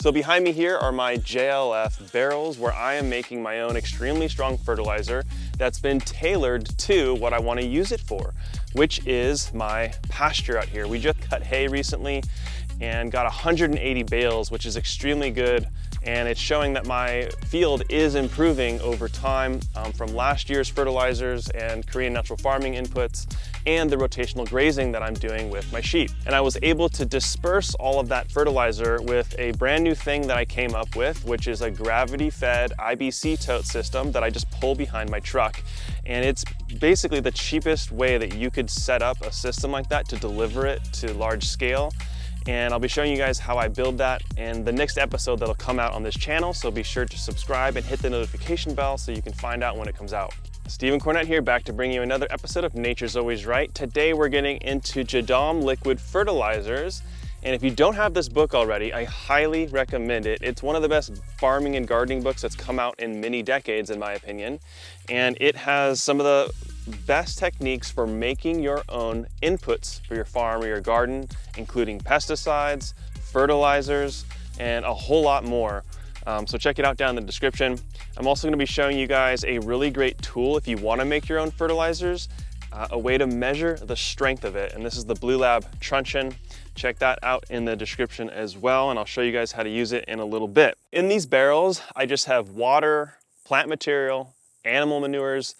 So behind me here are my JLF barrels where I am making my own extremely strong fertilizer that's been tailored to what I want to use it for, which is my pasture out here. We just cut hay recently and got 180 bales, which is extremely good. And it's showing that my field is improving over time from last year's fertilizers and Korean natural farming inputs and the rotational grazing that I'm doing with my sheep. And I was able to disperse all of that fertilizer with a brand new thing that I came up with, which is a gravity-fed IBC tote system that I just pull behind my truck. And it's basically the cheapest way that you could set up a system like that to deliver it to large scale. And I'll be showing you guys how I build that in the next episode that'll come out on this channel, so be sure to subscribe and hit the notification bell so you can find out when it comes out. Stephen Cornett here, back to bring you another episode of Nature's Always Right. Today we're getting into JADAM Liquid Fertilizers, and if you don't have this book already, I highly recommend it. It's one of the best farming and gardening books that's come out in many decades, in my opinion, and it has some of the best techniques for making your own inputs for your farm or your garden, including pesticides, fertilizers, and a whole lot more. So check it out down in the description. I'm also going to be showing you guys a really great tool if you want to make your own fertilizers, a way to measure the strength of it, and this is the Bluelab Truncheon. Check that out in the description as well, and I'll show you guys how to use it in a little bit. In these barrels, I just have water, plant material, animal manures,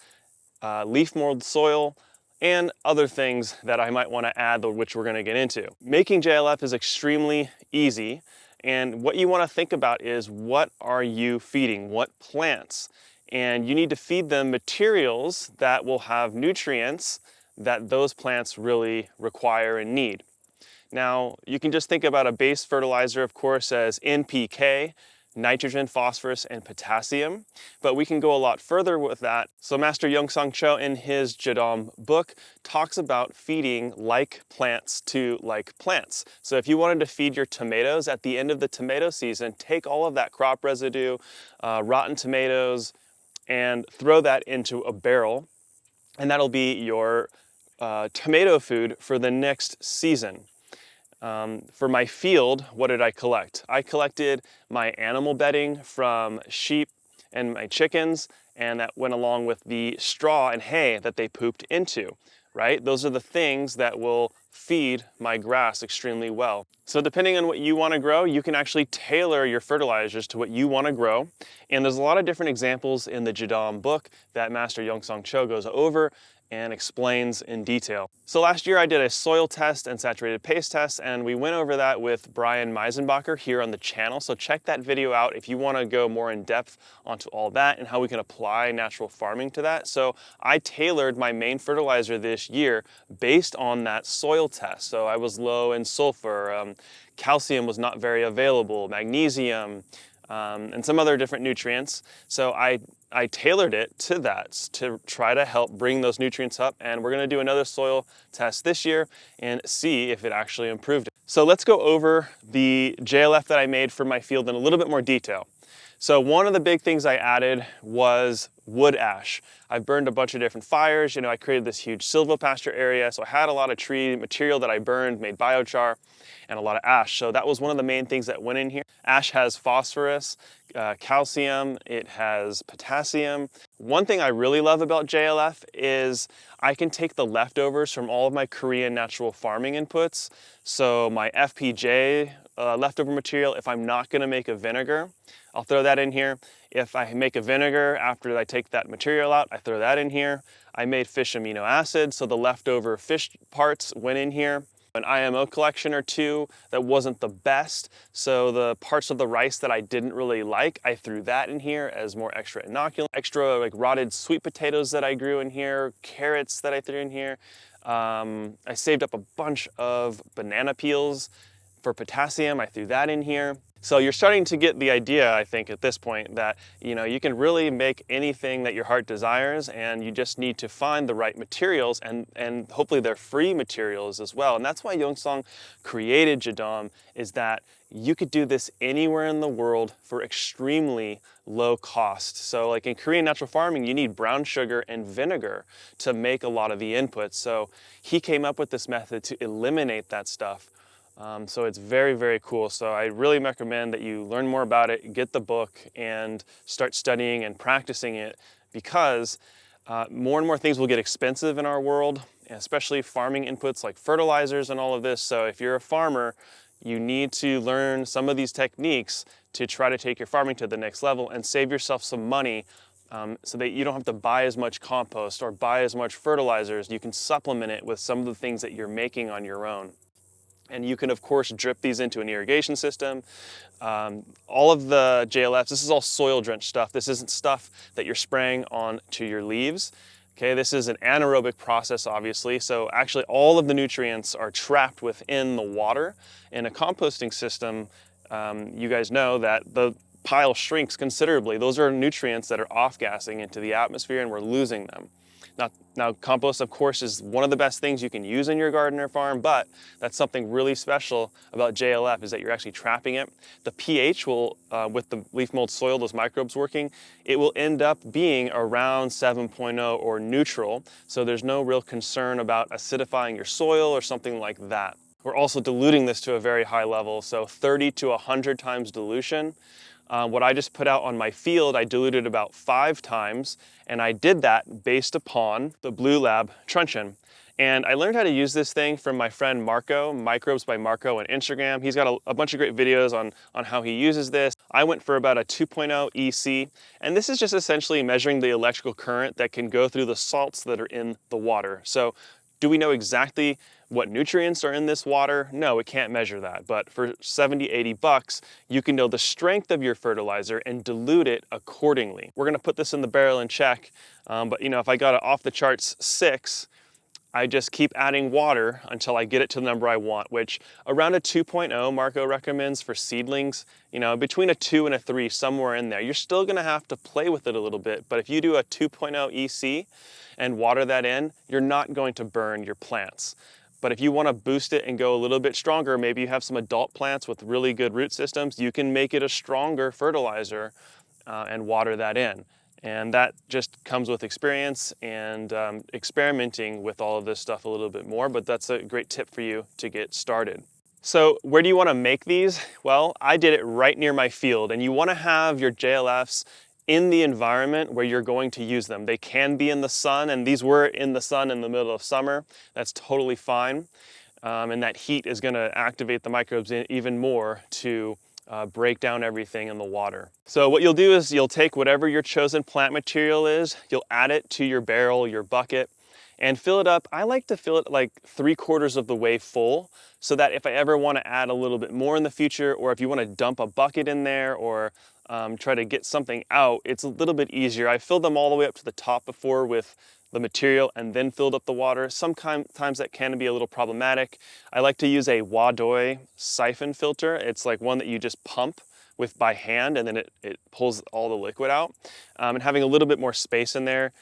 leaf mold soil, and other things that I might want to add, which we're going to get into. Making JLF is extremely easy, and what you want to think about is what are you feeding, what plants? And you need to feed them materials that will have nutrients that those plants really require and need. Now, you can just think about a base fertilizer, of course, as NPK, nitrogen, phosphorus, and potassium, but we can go a lot further with that. So Master Young-Sung Cho in his JADAM book talks about feeding like plants to like plants. So if you wanted to feed your tomatoes at the end of the tomato season, take all of that crop residue, rotten tomatoes, and throw that into a barrel, and that'll be your tomato food for the next season. For my field, what did I collect? I collected my animal bedding from sheep and my chickens, and that went along with the straw and hay that they pooped into, right? Those are the things that will feed my grass extremely well. So depending on what you want to grow, you can actually tailor your fertilizers to what you want to grow. And there's a lot of different examples in the JADAM book that Master Young-Sung Cho goes over and explains in detail. So last year I did a soil test and saturated paste test, and we went over that with Brian Meisenbacher here on the channel. So check that video out if you want to go more in depth onto all that and how we can apply natural farming to that. So I tailored my main fertilizer this year based on that soil test. So I was low in sulfur, calcium was not very available, magnesium, and some other different nutrients. So I tailored it to that to try to help bring those nutrients up, and we're going to do another soil test this year and see if it actually improved it. So let's go over the JLF that I made for my field in a little bit more detail. So one of the big things I added was wood ash. I burned a bunch of different fires. I created this huge silvopasture area, so I had a lot of tree material that I burned, made biochar, and a lot of ash. So that was one of the main things that went in here. Ash has phosphorus, calcium, it has potassium. One thing I really love about JLF is I can take the leftovers from all of my Korean natural farming inputs. So my FPJ leftover material, if I'm not gonna make a vinegar, I'll throw that in here. If I make a vinegar after I take that material out, I throw that in here. I made fish amino acids, so the leftover fish parts went in here. An IMO collection or two that wasn't the best, so the parts of the rice that I didn't really like, I threw that in here as more extra inoculant. Extra like rotted sweet potatoes that I grew in here, carrots that I threw in here. I saved up a bunch of banana peels for potassium, I threw that in here. So you're starting to get the idea, I think, at this point that you can really make anything that your heart desires, and you just need to find the right materials, and hopefully they're free materials as well. And that's why Young-Sung created JADAM, is that you could do this anywhere in the world for extremely low cost. So like in Korean natural farming, you need brown sugar and vinegar to make a lot of the inputs. So he came up with this method to eliminate that stuff So it's very, very cool. So I really recommend that you learn more about it, get the book, and start studying and practicing it, because more and more things will get expensive in our world, especially farming inputs like fertilizers and all of this. So if you're a farmer, you need to learn some of these techniques to try to take your farming to the next level and save yourself some money, so that you don't have to buy as much compost or buy as much fertilizers. You can supplement it with some of the things that you're making on your own. And you can, of course, drip these into an irrigation system. All of the JLFs, this is all soil drenched stuff. This isn't stuff that you're spraying onto your leaves. Okay, this is an anaerobic process, obviously. So actually all of the nutrients are trapped within the water. In a composting system, you guys know that the pile shrinks considerably. Those are nutrients that are off-gassing into the atmosphere and we're losing them. Now, compost, of course, is one of the best things you can use in your garden or farm, but that's something really special about JLF, is that you're actually trapping it. The pH will, with the leaf mold soil, those microbes working, it will end up being around 7.0 or neutral, so there's no real concern about acidifying your soil or something like that. We're also diluting this to a very high level, so 30 to 100 times dilution. What I just put out on my field, I diluted about 5 times, and I did that based upon the Bluelab Truncheon. And I learned how to use this thing from my friend Marco, Microbes by Marco on Instagram. He's got a bunch of great videos on how he uses this. I went for about a 2.0 EC, and this is just essentially measuring the electrical current that can go through the salts that are in the water. So do we know exactly what nutrients are in this water? No, it can't measure that. But for 70, 80 bucks, you can know the strength of your fertilizer and dilute it accordingly. We're gonna put this in the barrel and check, but if I got it off the charts 6, I just keep adding water until I get it to the number I want, which around a 2.0 Marco recommends for seedlings, between a 2 and a 3, somewhere in there. You're still gonna have to play with it a little bit, but if you do a 2.0 EC and water that in, you're not going to burn your plants. But if you want to boost it and go a little bit stronger, maybe you have some adult plants with really good root systems, you can make it a stronger fertilizer and water that in. And that just comes with experience and experimenting with all of this stuff a little bit more, but that's a great tip for you to get started. So where do you want to make these? Well, I did it right near my field, and you want to have your JLFs in the environment where you're going to use them. They can be in the sun, and these were in the sun in the middle of summer. That's totally fine. And that heat is going to activate the microbes even more to break down everything in the water. So what you'll do is you'll take whatever your chosen plant material is, you'll add it to your barrel, your bucket, and fill it up. I like to fill it like 3/4 of the way full, so that if I ever want to add a little bit more in the future, or if you want to dump a bucket in there, or try to get something out, it's a little bit easier. I filled them all the way up to the top before with the material and then filled up the water. Sometimes that can be a little problematic. I like to use a Wadoi siphon filter. It's like one that you just pump with by hand, and then it pulls all the liquid out. And having a little bit more space in there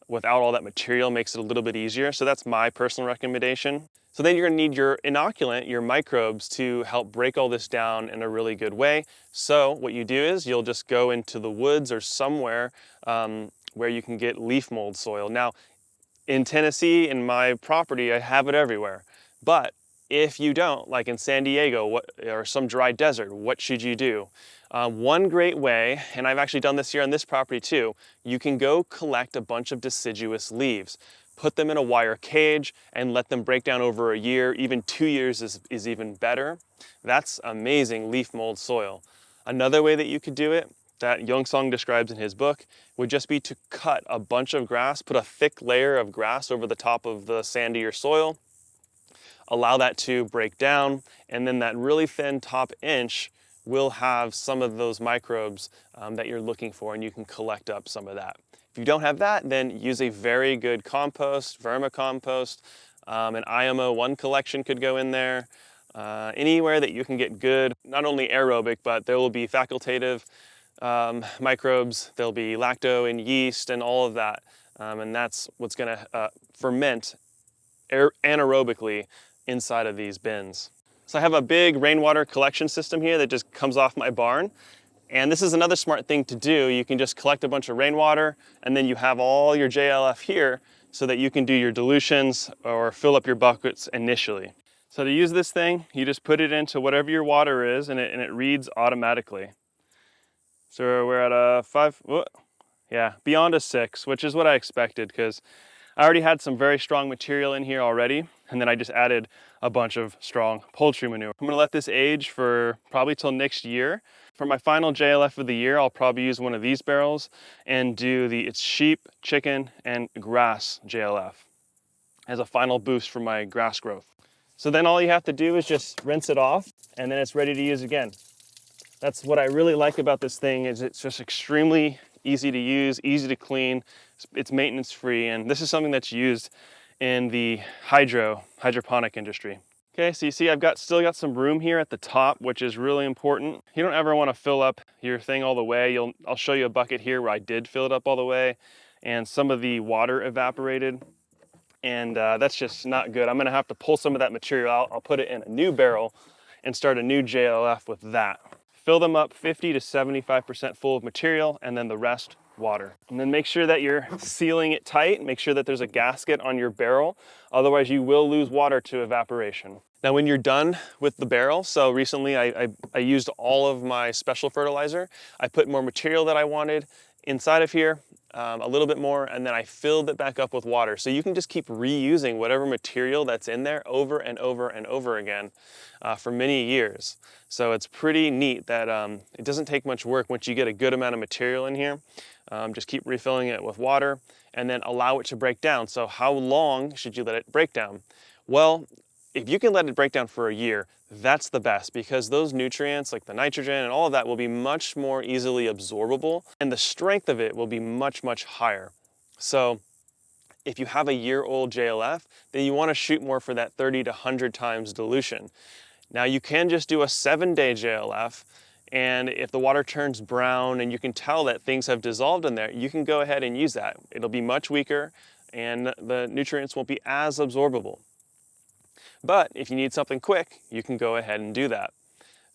without all that material makes it a little bit easier. So that's my personal recommendation. So then you're gonna need your inoculant, your microbes, to help break all this down in a really good way. So what you do is you'll just go into the woods or somewhere where you can get leaf mold soil. Now, in Tennessee, in my property, I have it everywhere. But if you don't, like in San Diego or some dry desert, what should you do? One great way, and I've actually done this here on this property too, you can go collect a bunch of deciduous leaves, put them in a wire cage, and let them break down over a year. Even 2 years is even better. That's amazing leaf mold soil. Another way that you could do it, that Youngsong describes in his book, would just be to cut a bunch of grass, put a thick layer of grass over the top of the sandier soil, allow that to break down, and then that really thin top inch will have some of those microbes that you're looking for, and you can collect up some of that. If you don't have that, then use a very good compost, vermicompost. An IMO 1 collection could go in there. Anywhere that you can get good, not only aerobic, but there will be facultative microbes, there'll be lacto and yeast and all of that. And that's what's gonna ferment anaerobically inside of these bins. So I have a big rainwater collection system here that just comes off my barn. And this is another smart thing to do. You can just collect a bunch of rainwater, and then you have all your JLF here so that you can do your dilutions or fill up your buckets initially. So to use this thing, you just put it into whatever your water is and it reads automatically. So we're at a 5, yeah, beyond a 6, which is what I expected because I already had some very strong material in here already, and then I just added a bunch of strong poultry manure. I'm gonna let this age for probably till next year. For my final JLF of the year, I'll probably use one of these barrels and do it's sheep, chicken, and grass JLF as a final boost for my grass growth. So then all you have to do is just rinse it off, and then it's ready to use again. That's what I really like about this thing is it's just extremely easy to use, easy to clean, it's maintenance free, and this is something that's used in the hydroponic industry. Okay, so you see I've still got some room here at the top, which is really important. You don't ever want to fill up your thing all the way. I'll show you a bucket here where I did fill it up all the way and some of the water evaporated, and that's just not good. I'm gonna have to pull some of that material out. I'll put it in a new barrel and start a new JLF with that. Fill them up 50 to 75% full of material, and then the rest water. And then make sure that you're sealing it tight. Make sure that there's a gasket on your barrel. Otherwise you will lose water to evaporation. Now when you're done with the barrel, so recently I used all of my special fertilizer. I put more material that I wanted inside of here, a little bit more, and then I filled it back up with water. So you can just keep reusing whatever material that's in there over and over and over again for many years. So it's pretty neat that it doesn't take much work once you get a good amount of material in here. Just keep refilling it with water and then allow it to break down. So how long should you let it break down? Well, if you can let it break down for a year, that's the best because those nutrients like the nitrogen and all of that will be much more easily absorbable and the strength of it will be much, much higher. So if you have a year-old JLF, then you want to shoot more for that 30 to 100 times dilution. Now you can just do a 7-day JLF, and if the water turns brown and you can tell that things have dissolved in there, you can go ahead and use that. It'll be much weaker and the nutrients won't be as absorbable. But if you need something quick, you can go ahead and do that.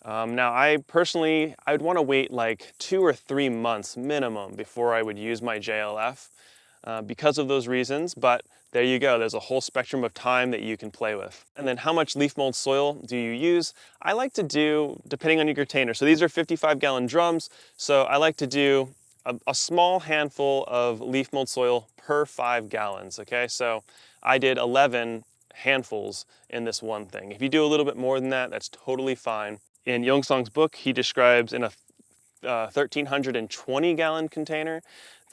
Now I would want to wait like 2 or 3 months minimum before I would use my JLF because of those reasons, but there you go. There's a whole spectrum of time that you can play with. And then how much leaf mold soil do you use? I like to do, depending on your container, so these are 55-gallon drums, so I like to do a small handful of leaf mold soil per 5 gallons, okay? So I did 11 handfuls in this one thing. If you do a little bit more than that, that's totally fine. In Yongsong's book, he describes in a 1,320-gallon container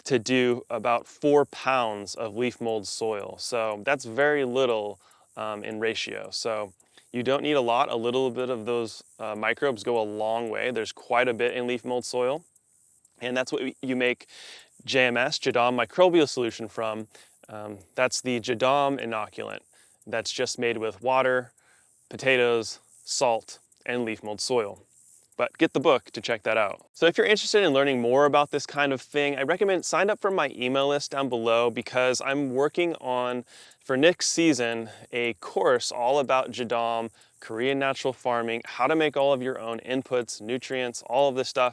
to do about 4 pounds of leaf mold soil. So that's very little in ratio. So you don't need a lot. A little bit of those microbes go a long way. There's quite a bit in leaf mold soil. And that's what you make JMS, JADAM Microbial Solution from. That's the JADAM Inoculant. That's just made with water, potatoes, salt, and leaf mold soil. But get the book to check that out. So if you're interested in learning more about this kind of thing, I recommend sign up for my email list down below because I'm working on, for next season, a course all about JADAM, Korean natural farming, how to make all of your own inputs, nutrients, all of this stuff.